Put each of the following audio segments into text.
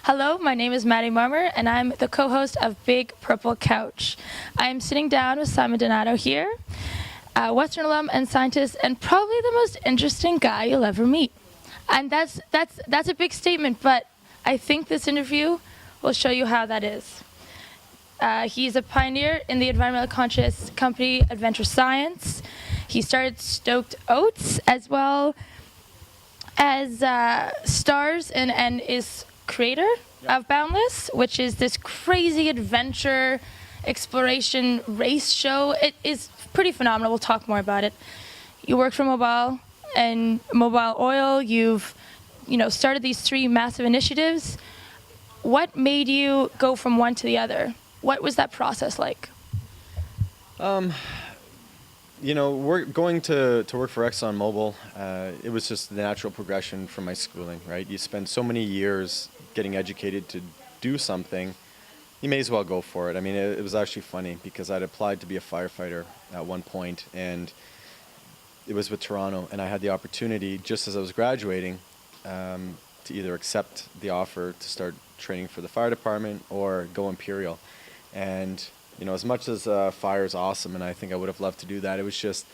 Hello, my name is Maddie Marmer, and I'm the co-host of Big Purple Couch. I am sitting down with Simon Donato here, a Western alum and scientist, and probably the most interesting guy you'll ever meet. And that's a big statement, but I think this interview will show you how that is. He's a pioneer in the environmentally conscious company Adventure Science. He started Stoked Oats as well as stars and is creator of Boundless, which is this crazy adventure exploration race show. It is pretty phenomenal. We'll talk more about it. You work for Mobile and Mobile Oil. You've started these three massive initiatives. What made you go from one to the other? What was that process like? We're going to work for ExxonMobil. It was just the natural progression from my schooling, right? You spend so many years getting educated to do something, you may as well go for it. I mean, it was actually funny because I'd applied to be a firefighter at one point, and it was with Toronto, and I had the opportunity, just as I was graduating, to either accept the offer to start training for the fire department or go Imperial. And as much as fire is awesome, and I think I would have loved to do that, it was just,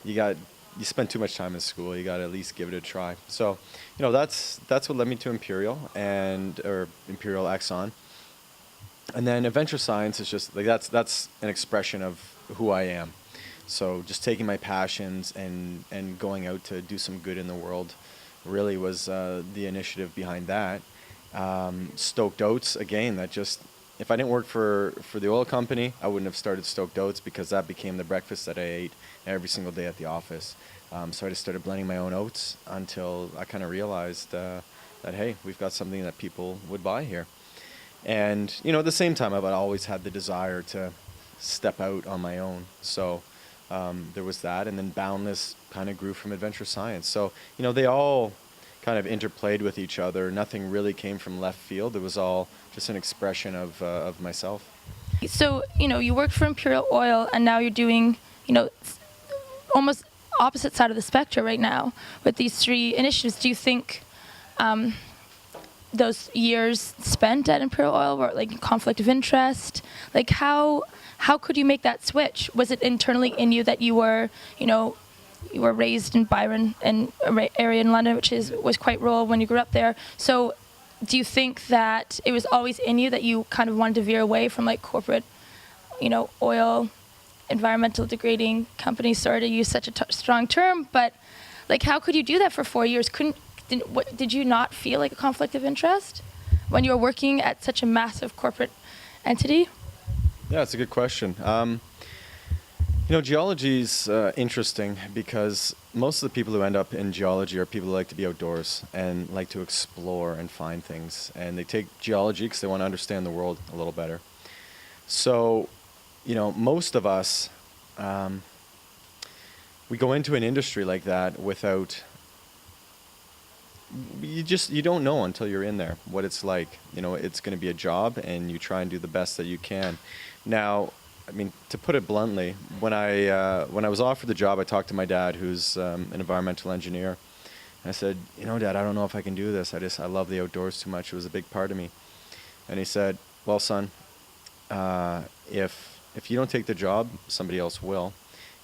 you spend too much time in school. You got to at least give it a try. So, that's what led me to Imperial or Imperial Exxon. And then Adventure Science is just like that's an expression of who I am. So just taking my passions and going out to do some good in the world really was the initiative behind that. Stoked Oats, again, if I didn't work for the oil company, I wouldn't have started Stoked Oats because that became the breakfast that I ate every single day at the office. So I just started blending my own oats until I kind of realized that, hey, we've got something that people would buy here. And, at the same time, I've always had the desire to step out on my own. So there was that. And then Boundless kind of grew from Adventure Science. So, they all kind of interplayed with each other. Nothing really came from left field. It was all just an expression of myself. So, you worked for Imperial Oil, and now you're doing, almost opposite side of the spectrum right now with these three initiatives. Do you think those years spent at Imperial Oil were like conflict of interest? Like how could you make that switch? Was it internally in you that you were raised in Byron and area in London, which was quite rural when you grew up there? So do you think that it was always in you that you kind of wanted to veer away from like corporate, oil, environmental degrading companies? Sorry to use such a strong term, but like how could you do that for 4 years? Did you not feel like a conflict of interest when you were working at such a massive corporate entity? Yeah, it's a good question. Geology is interesting because most of the people who end up in geology are people who like to be outdoors and like to explore and find things. And they take geology because they want to understand the world a little better. So, most of us, we go into an industry like that without, you don't know until you're in there what it's like. It's going to be a job and you try and do the best that you can. Now, I mean, to put it bluntly, when I was offered the job, I talked to my dad, who's an environmental engineer. And I said, Dad, I don't know if I can do this. I love the outdoors too much. It was a big part of me. And he said, well, son, if you don't take the job, somebody else will.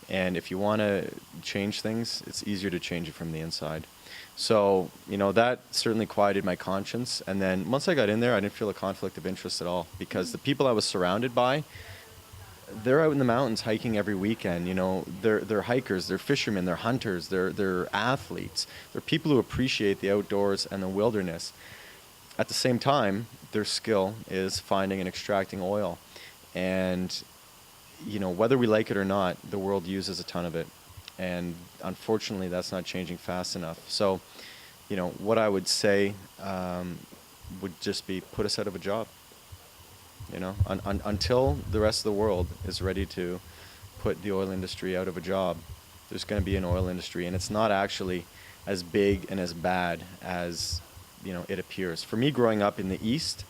And if you want to change things, it's easier to change it from the inside. So, that certainly quieted my conscience. And then once I got in there, I didn't feel a conflict of interest at all because the people I was surrounded by, they're out in the mountains hiking every weekend. They're hikers, they're fishermen, they're hunters, they're athletes. They're people who appreciate the outdoors and the wilderness. At the same time, their skill is finding and extracting oil. And, whether we like it or not, the world uses a ton of it. And unfortunately, that's not changing fast enough. So, what I would say would just be put us out of a job. Until the rest of the world is ready to put the oil industry out of a job, there's going to be an oil industry, and it's not actually as big and as bad as it appears. For me, growing up in the East,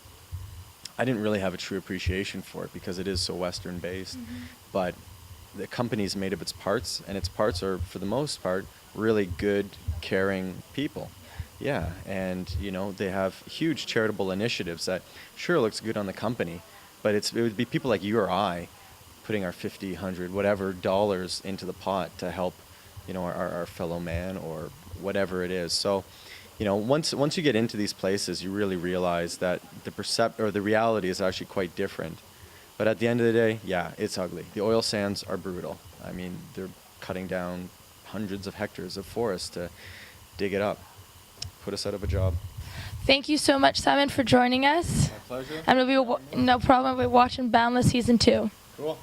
I didn't really have a true appreciation for it because it is so Western based. Mm-hmm. But the company is made of its parts, and its parts are, for the most part, really good, caring people. Yeah, and they have huge charitable initiatives that sure looks good on the company, but it would be people like you or I putting our 50, 100, whatever dollars into the pot to help, our fellow man or whatever it is. So, once you get into these places, you really realize that the reality is actually quite different. But at the end of the day, yeah, it's ugly. The oil sands are brutal. I mean, they're cutting down hundreds of hectares of forest to dig it up, put us out of a job. Thank you so much, Simon, for joining us. My pleasure. And no problem. We're watching Boundless Season 2. Cool.